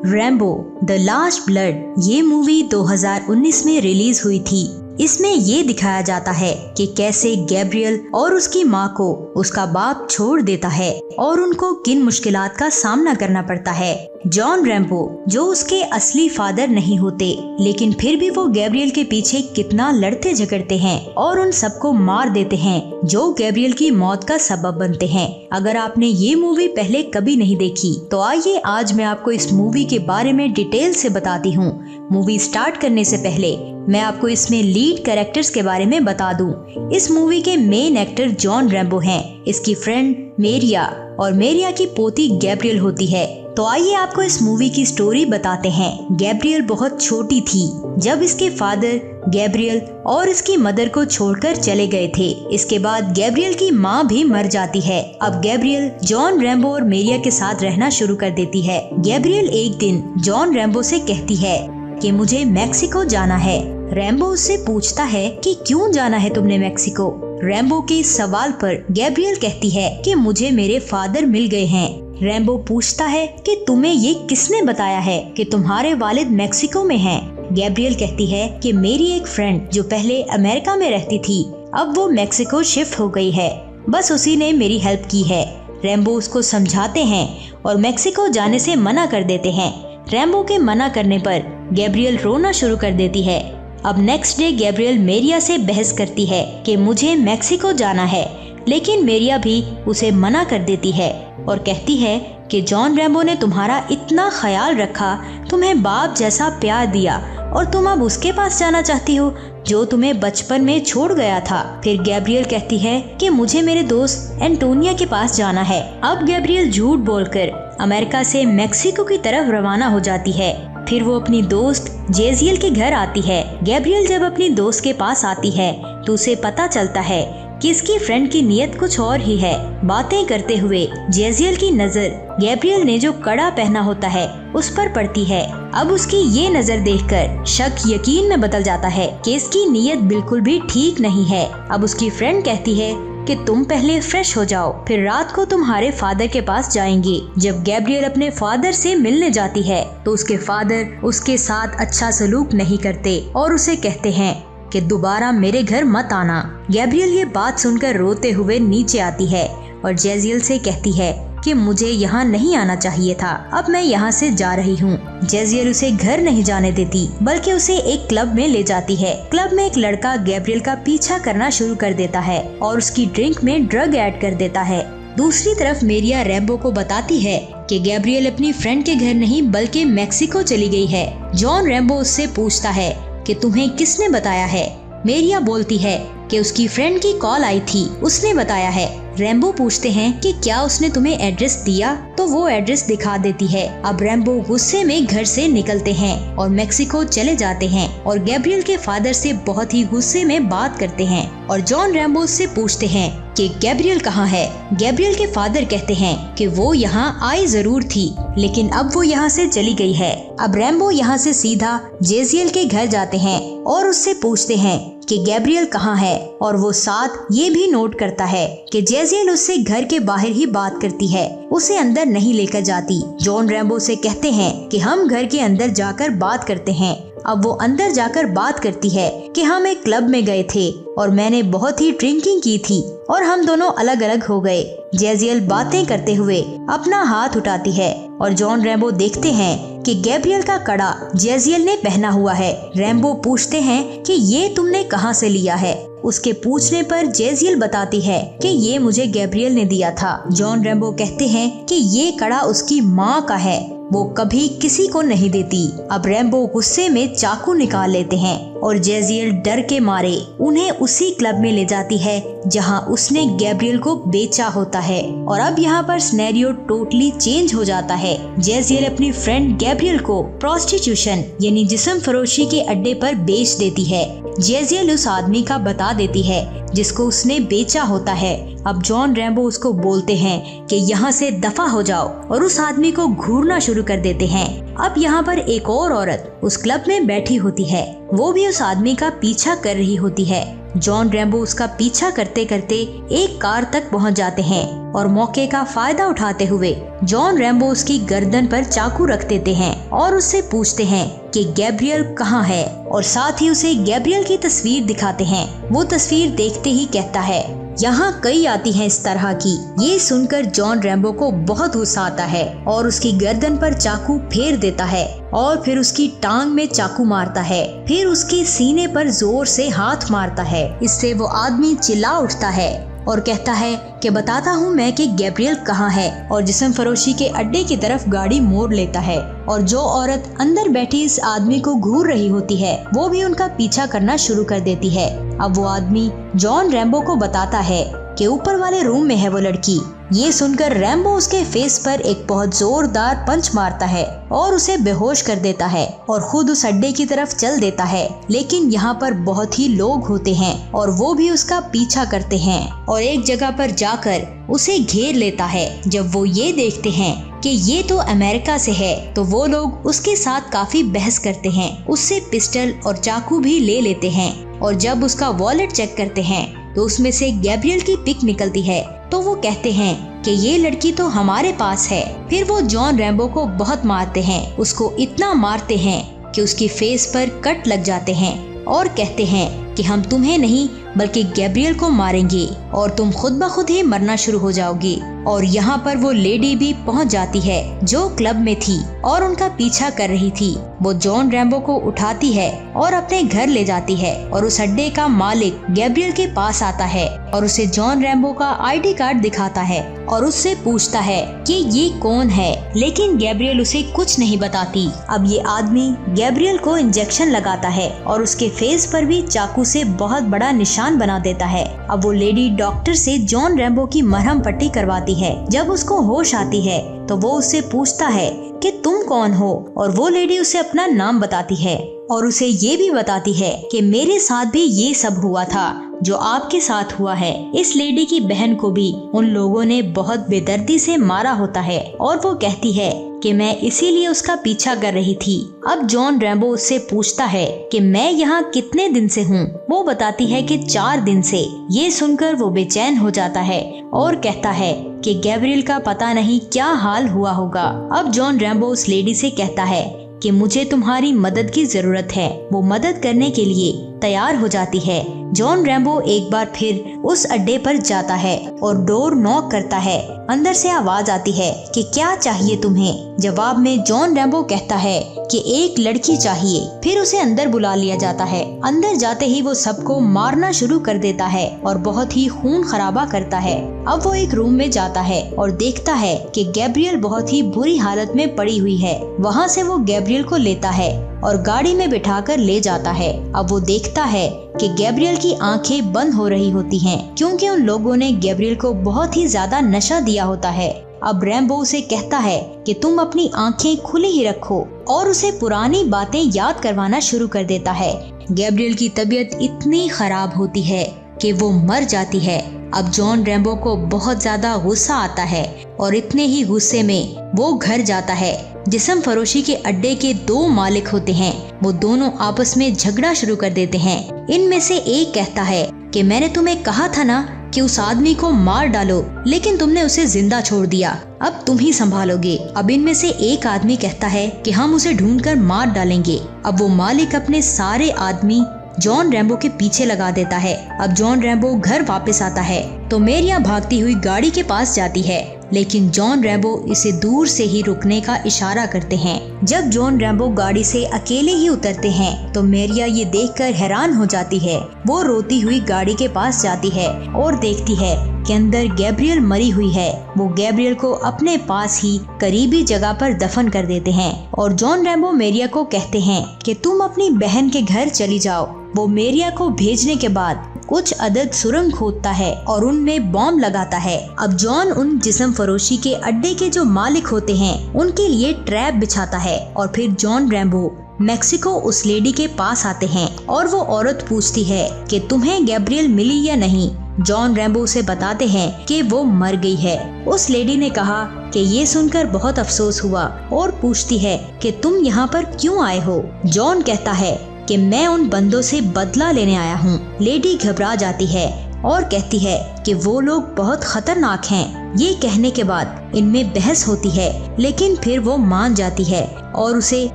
Rambo the last blood ये movie 2019 में release हुई थी। इसमें ये दिखाया जाता है कि कैसे गैब्रियल और उसकी माँ को उसका बाप छोड़ देता है और उनको किन मुश्किलात का सामना करना पड़ता है। जॉन रैम्बो जो उसके असली फादर नहीं होते, लेकिन फिर भी वो गैब्रियल के पीछे कितना लड़ते झगड़ते हैं और उन सबको मार देते हैं जो गैब्रियल की मौत का सबब बनते हैं। अगर आपने ये मूवी पहले कभी नहीं देखी तो आइए आज मैं आपको इस मूवी के बारे में डिटेल से बताती हूँ। मूवी स्टार्ट करने से पहले मैं आपको इसमें लीड कैरेक्टर्स के बारे में बता दूं। इस मूवी के मेन एक्टर जॉन रैम्बो हैं। इसकी फ्रेंड मेरिया और मेरिया की पोती गैब्रियल होती है। तो आइए आपको इस मूवी की स्टोरी बताते हैं। गैब्रियल बहुत छोटी थी जब इसके फादर गैब्रियल और इसकी मदर को छोड़कर चले गए थे। इसके बाद गैब्रियल की माँ भी मर जाती है। अब गैब्रियल जॉन रैम्बो और मेरिया के साथ रहना शुरू कर देती है। गैब्रियल एक दिन जॉन रैम्बो से कहती है कि मुझे मैक्सिको जाना है। रैम्बो उससे पूछता है कि क्यों जाना है तुमने मैक्सिको। रैम्बो के इस सवाल पर गैब्रियल कहती है कि मुझे मेरे फादर मिल गए हैं। रैम्बो पूछता है कि तुम्हें ये किसने बताया है कि तुम्हारे वालिद मैक्सिको में हैं। गैब्रियल कहती है कि मेरी एक फ्रेंड जो पहले अमेरिका में रहती थी अब वो मैक्सिको शिफ्ट हो गई है, बस उसी ने मेरी हेल्प की है। रैम्बो उसको समझाते हैं और मैक्सिको जाने से मना कर देते हैं। रैम्बो के मना करने पर गैब्रियल रोना शुरू कर देती है। अब नेक्स्ट डे गैब्रियल मेरिया से बहस करती है कि मुझे मैक्सिको जाना है, लेकिन मेरिया भी उसे मना कर देती है और कहती है कि जॉन रैम्बो ने तुम्हारा इतना ख्याल रखा, तुम्हें बाप जैसा प्यार दिया और तुम अब उसके पास जाना चाहती हो जो तुम्हें बचपन में छोड़ गया था। फिर गैब्रियल कहती है कि मुझे मेरे दोस्त एंटोनिया के पास जाना है। अब गैब्रियल झूठ बोलकर अमेरिका से मैक्सिको की तरफ रवाना हो जाती है। फिर वो अपनी दोस्त जेजियल के घर आती है। गैब्रियल जब अपनी दोस्त के पास आती है तो उसे पता चलता है कि इसकी फ्रेंड की नीयत कुछ और ही है। बातें करते हुए जेजियल की नजर गैब्रियल ने जो कड़ा पहना होता है उस पर पड़ती है। अब उसकी ये नजर देखकर शक यकीन में बदल जाता है कि इसकी नीयत बिल्कुल भी ठीक नहीं है। अब उसकी फ्रेंड कहती है कि तुम पहले फ्रेश हो जाओ, फिर रात को तुम्हारे फादर के पास जाएंगे। जब गैब्रियल अपने फादर से मिलने जाती है तो उसके फादर उसके साथ अच्छा सलूक नहीं करते और उसे कहते हैं कि दोबारा मेरे घर मत आना। गैब्रियल ये बात सुनकर रोते हुए नीचे आती है और जेजियल से कहती है कि मुझे यहाँ नहीं आना चाहिए था, अब मैं यहाँ से जा रही हूँ। जेजियल उसे घर नहीं जाने देती बल्कि उसे एक क्लब में ले जाती है। क्लब में एक लड़का गैब्रियल का पीछा करना शुरू कर देता है और उसकी ड्रिंक में ड्रग ऐड कर देता है। दूसरी तरफ मेरिया रैम्बो को बताती है कि गैब्रियल अपनी फ्रेंड के घर नहीं बल्कि मैक्सिको चली गई है। जॉन रैम्बो उससे पूछता है कि तुम्हें किसने बताया है। मेरिया बोलती है कि उसकी फ्रेंड की कॉल आई थी, उसने बताया है। रैम्बो पूछते हैं कि क्या उसने तुम्हें एड्रेस दिया, तो वो एड्रेस दिखा देती है। अब रैम्बो गुस्से में घर से निकलते हैं और मैक्सिको चले जाते हैं और गैब्रियल के फादर से बहुत ही गुस्से में बात करते हैं और जॉन रैम्बो से पूछते हैं कि गैब्रियल कहाँ है। गैब्रियल के फादर कहते हैं कि वो यहाँ आई जरूर थी, लेकिन अब वो यहाँ से चली गई है। अब रैम्बो यहाँ से सीधा जेजियल के घर जाते हैं और उससे पूछते हैं कि गैब्रियल कहाँ है और वो साथ ये भी नोट करता है कि जेजियल उससे घर के बाहर ही बात करती है, उसे अंदर नहीं लेकर जाती। जॉन रैम्बो से कहते हैं कि हम घर के अंदर जाकर बात करते हैं। अब वो अंदर जाकर बात करती है कि हम एक क्लब में गए थे और मैंने बहुत ही ड्रिंकिंग की थी और हम दोनों अलग अलग हो गए। जेजियल बातें करते हुए अपना हाथ उठाती है और जॉन रैम्बो देखते हैं कि गैब्रियल का कड़ा जेजियल ने पहना हुआ है। रैम्बो पूछते हैं कि ये तुमने कहाँ से लिया है। उसके पूछने पर जेजियल बताती है कि ये मुझे गैब्रियल ने दिया था। जॉन रैम्बो कहते हैं कि ये कड़ा उसकी माँ का है, वो कभी किसी को नहीं देती। अब रैम्बो गुस्से में चाकू निकाल लेते हैं और जेजियल डर के मारे उन्हें उसी क्लब में ले जाती है जहां उसने गैब्रियल को बेचा होता है। और अब यहाँ पर सिनेरियो टोटली चेंज हो जाता है। जेजियल अपनी फ्रेंड गैब्रियल को प्रोस्टिट्यूशन यानी जिस्म फरोशी के अड्डे पर बेच देती है। जेजियल उस आदमी का बता देती है जिसको उसने बेचा होता है। अब जॉन रैम्बो उसको बोलते हैं कि यहाँ से दफा हो जाओ और उस आदमी को घूरना शुरू कर देते हैं। अब यहाँ पर एक और औरत उस क्लब में बैठी होती है, वो भी उस आदमी का पीछा कर रही होती है। जॉन रैम्बो उसका पीछा करते करते एक कार तक पहुंच जाते हैं और मौके का फायदा उठाते हुए जॉन रैम्बो उसकी गर्दन पर चाकू रख देते हैं और उससे पूछते हैं कि गैब्रियल कहाँ है, और साथ ही उसे गैब्रियल की तस्वीर दिखाते हैं। वो तस्वीर देखते ही कहता है, यहाँ कई आती हैं इस तरह की। ये सुनकर जॉन रैम्बो को बहुत गुस्सा आता है और उसकी गर्दन पर चाकू फेर देता है और फिर उसकी टांग में चाकू मारता है। फिर उसके सीने पर जोर से हाथ मारता है। इससे वो आदमी चिल्ला उठता है और कहता है कि बताता हूँ मैं कि गैब्रियल कहाँ है, और जिस्म फरोशी के अड्डे की तरफ गाड़ी मोड़ लेता है। और जो औरत अंदर बैठी इस आदमी को घूर रही होती है वो भी उनका पीछा करना शुरू कर देती है। अब वो आदमी जॉन रैम्बो को बताता है कि ऊपर वाले रूम में है वो लड़की। ये सुनकर रैम्बो उसके फेस पर एक बहुत जोरदार पंच मारता है और उसे बेहोश कर देता है और खुद उस अड्डे की तरफ चल देता है। लेकिन यहाँ पर बहुत ही लोग होते हैं और वो भी उसका पीछा करते हैं और एक जगह पर जाकर उसे घेर लेता है। जब वो ये देखते हैं कि ये तो अमेरिका से है तो वो लोग उसके साथ काफी बहस करते हैं, उससे पिस्टल और चाकू भी ले लेते हैं। और जब उसका वॉलेट चेक करते हैं तो उसमें से गैब्रियल की पिक निकलती है। तो वो कहते हैं कि ये लड़की तो हमारे पास है। फिर वो जॉन रैम्बो को बहुत मारते हैं, उसको इतना मारते हैं कि उसकी फेस पर कट लग जाते हैं और कहते हैं कि हम तुम्हें नहीं बल्कि गैब्रियल को मारेंगे और तुम खुद ब खुद ही मरना शुरू हो जाओगी। और यहाँ पर वो लेडी भी पहुँच जाती है जो क्लब में थी और उनका पीछा कर रही थी। वो जॉन रैम्बो को उठाती है और अपने घर ले जाती है और उस अड्डे का मालिक गैब्रियल के पास आता है और उसे जॉन रैम्बो का आईडी कार्ड दिखाता है और उससे पूछता है कि ये कौन है, लेकिन गैब्रियल उसे कुछ नहीं बताती। अब ये आदमी गैब्रियल को इंजेक्शन लगाता है और उसके फेस पर भी चाकू से बहुत बड़ा निशान बना देता है। अब वो लेडी डॉक्टर से जॉन रैम्बो की मरहम पट्टी करवाती है। जब उसको होश आती है तो वो उससे पूछता है कि तुम कौन हो, और वो लेडी उसे अपना नाम बताती है और उसे ये भी बताती है कि मेरे साथ भी ये सब हुआ था जो आपके साथ हुआ है। इस लेडी की बहन को भी उन लोगों ने बहुत बेदर्दी से मारा होता है और वो कहती है कि मैं इसीलिए उसका पीछा कर रही थी। अब जॉन रैम्बो उससे पूछता है कि मैं यहाँ कितने दिन से हूँ। वो बताती है कि 4 दिन से। ये सुनकर वो बेचैन हो जाता है और कहता है कि गैब्रियल का पता नहीं क्या हाल हुआ होगा। अब जॉन रैम्बो उस लेडी से कहता है कि मुझे तुम्हारी मदद की जरूरत है। वो मदद करने के लिए तैयार हो जाती है। जॉन रैम्बो एक बार फिर उस अड्डे पर जाता है और डोर नॉक करता है। अंदर से आवाज आती है कि क्या चाहिए तुम्हें। जवाब में जॉन रैम्बो कहता है कि एक लड़की चाहिए। फिर उसे अंदर बुला लिया जाता है। अंदर जाते ही वो सबको मारना शुरू कर देता है और बहुत ही खून खराबा करता है। अब वो एक रूम में जाता है और देखता है कि गैब्रियल बहुत ही बुरी हालत में पड़ी हुई है। वहाँ से वो गैब्रियल को लेता है और गाड़ी में बिठाकर ले जाता है। अब वो देखता है कि गैब्रियल की आंखें बंद हो रही होती हैं क्योंकि उन लोगों ने गैब्रियल को बहुत ही ज्यादा नशा दिया होता है। अब रैम्बो उसे कहता है कि तुम अपनी आंखें खुली ही रखो और उसे पुरानी बातें याद करवाना शुरू कर देता है। गैब्रियल की तबीयत इतनी खराब होती है कि वो मर जाती है। अब जॉन रैम्बो को बहुत ज्यादा गुस्सा आता है और इतने ही गुस्से में वो घर जाता है। जिस्म फरोशी के अड्डे के 2 मालिक होते हैं। वो दोनों आपस में झगड़ा शुरू कर देते हैं। इनमें से एक कहता है कि मैंने तुम्हें कहा था ना कि उस आदमी को मार डालो, लेकिन तुमने उसे जिंदा छोड़ दिया। अब तुम ही संभालोगे। अब इनमें से एक आदमी कहता है कि हम उसे ढूंढकर मार डालेंगे। अब वो मालिक अपने सारे आदमी जॉन रैम्बो के पीछे लगा देता है। अब जॉन रैम्बो घर वापस आता है तो मेरिया भागती हुई गाड़ी के पास जाती है, लेकिन जॉन रैम्बो इसे दूर से ही रुकने का इशारा करते हैं। जब जॉन रैम्बो गाड़ी से अकेले ही उतरते हैं तो मेरिया ये देखकर हैरान हो जाती है। वो रोती हुई गाड़ी के पास जाती है और देखती है कि अंदर गैब्रियल मरी हुई है। वो गैब्रियल को अपने पास ही करीबी जगह पर दफन कर देते हैं और जॉन रैम्बो मेरिया को कहते हैं कि तुम अपनी बहन के घर चली जाओ। वो मेरिया को भेजने के बाद कुछ अदद सुरंग खोदता है और उनमें बॉम्ब लगाता है। अब जॉन उन जिस्म फरोशी के अड्डे के जो मालिक होते हैं उनके लिए ट्रैप बिछाता है और फिर जॉन रैम्बो मेक्सिको उस लेडी के पास आते हैं और वो औरत पूछती है कि तुम्हें गैब्रियल मिली या नहीं। जॉन रैम्बो उसे बताते हैं कि वो मर गई है। उस लेडी ने कहा कि ये सुनकर बहुत अफसोस हुआ और पूछती है कि तुम यहाँ पर क्यों आए हो। जॉन कहता है कि मैं उन बंदों से बदला लेने आया हूँ। लेडी घबरा जाती है और कहती है कि वो लोग बहुत खतरनाक हैं। ये कहने के बाद इनमें बहस होती है, लेकिन फिर वो मान जाती है और उसे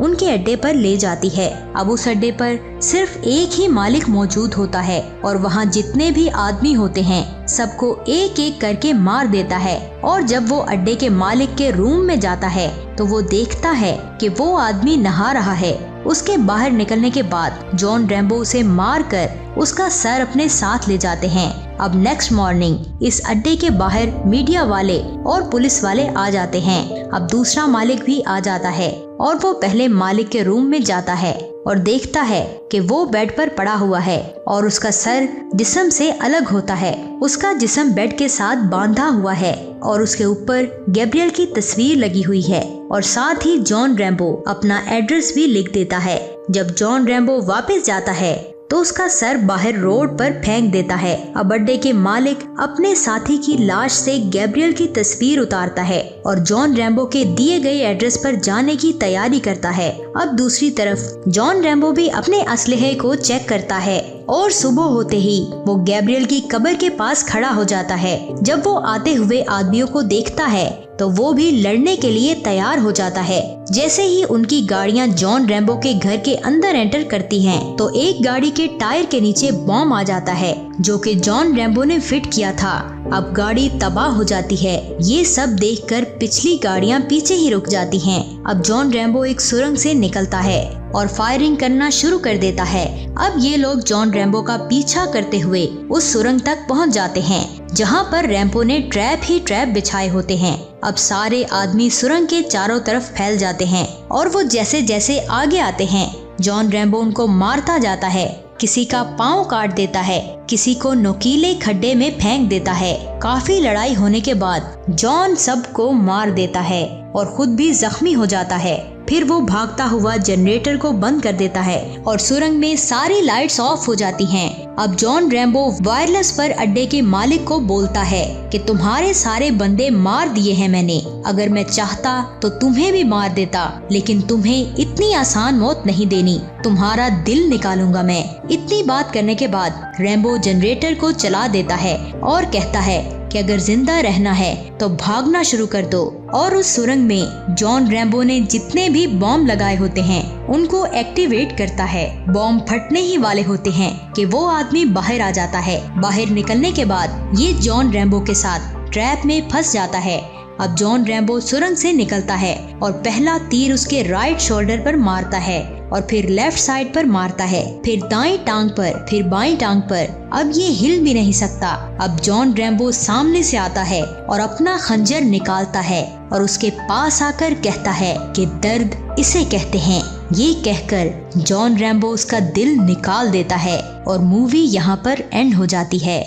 उनके अड्डे पर ले जाती है। अब उस अड्डे पर सिर्फ एक ही मालिक मौजूद होता है और वहाँ जितने भी आदमी होते हैं सबको एक एक करके मार देता है। और जब वो अड्डे के मालिक के रूम में जाता है तो वो देखता है कि वो आदमी नहा रहा है। उसके बाहर निकलने के बाद जॉन रैम्बो उसे मार कर उसका सर अपने साथ ले जाते हैं। अब नेक्स्ट मॉर्निंग इस अड्डे के बाहर मीडिया वाले और पुलिस वाले आ जाते हैं। अब दूसरा मालिक भी आ जाता है और वो पहले मालिक के रूम में जाता है और देखता है कि वो बेड पर पड़ा हुआ है और उसका सर जिस्म से अलग होता है। उसका जिस्म बेड के साथ बांधा हुआ है और उसके ऊपर गैब्रियल की तस्वीर लगी हुई है और साथ ही जॉन रैम्बो अपना एड्रेस भी लिख देता है। जब जॉन रैम्बो वापस जाता है तो उसका सर बाहर रोड पर फेंक देता है। अब अड्डे के मालिक अपने साथी की लाश से गैब्रियल की तस्वीर उतारता है और जॉन रैम्बो के दिए गए एड्रेस पर जाने की तैयारी करता है। अब दूसरी तरफ जॉन रैम्बो भी अपने असलहे को चेक करता है और सुबह होते ही वो गैब्रियल की कब्र के पास खड़ा हो जाता है। जब वो आते हुए आदमियों को देखता है तो वो भी लड़ने के लिए तैयार हो जाता है। जैसे ही उनकी गाड़ियां जॉन रैम्बो के घर के अंदर एंटर करती हैं, तो एक गाड़ी के टायर के नीचे बॉम्ब आ जाता है जो कि जॉन रैम्बो ने फिट किया था। अब गाड़ी तबाह हो जाती है। ये सब देखकर पिछली गाड़ियां पीछे ही रुक जाती हैं। अब जॉन रैम्बो एक सुरंग से निकलता है और फायरिंग करना शुरू कर देता है। अब ये लोग जॉन रैम्बो का पीछा करते हुए उस सुरंग तक पहुंच जाते हैं जहां पर रैम्बो ने ट्रैप ही ट्रैप बिछाए होते हैं। अब सारे आदमी सुरंग के चारों तरफ फैल जाते हैं और वो जैसे जैसे आगे आते हैं जॉन रैम्बो उनको मारता जाता है। किसी का पाँव काट देता है, किसी को नुकीले खड्डे में फेंक देता है। काफी लड़ाई होने के बाद जॉन सबको मार देता है और खुद भी जख्मी हो जाता है। फिर वो भागता हुआ जनरेटर को बंद कर देता है और सुरंग में सारी लाइट्स ऑफ हो जाती हैं। अब जॉन रैम्बो वायरलेस पर अड्डे के मालिक को बोलता है कि तुम्हारे सारे बंदे मार दिए हैं मैंने। अगर मैं चाहता तो तुम्हें भी मार देता, लेकिन तुम्हें इतनी आसान मौत नहीं देनी। तुम्हारा दिल निकालूंगा मैं। इतनी बात करने के बाद रैम्बो जनरेटर को चला देता है और कहता है कि अगर जिंदा रहना है तो भागना शुरू कर दो। और उस सुरंग में जॉन रैम्बो ने जितने भी बॉम्ब लगाए होते हैं उनको एक्टिवेट करता है। बॉम्ब फटने ही वाले होते हैं कि वो आदमी बाहर आ जाता है। बाहर निकलने के बाद ये जॉन रैम्बो के साथ ट्रैप में फंस जाता है। अब जॉन रैम्बो सुरंग से निकलता है और पहला तीर उसके राइट शोल्डर पर मारता है और फिर लेफ्ट साइड पर मारता है, फिर दाईं टांग पर, फिर बाईं टांग पर। अब ये हिल भी नहीं सकता। अब जॉन रैम्बो सामने से आता है और अपना खंजर निकालता है और उसके पास आकर कहता है कि दर्द इसे कहते हैं। ये कहकर जॉन रैम्बो उसका दिल निकाल देता है और मूवी यहाँ पर एंड हो जाती है।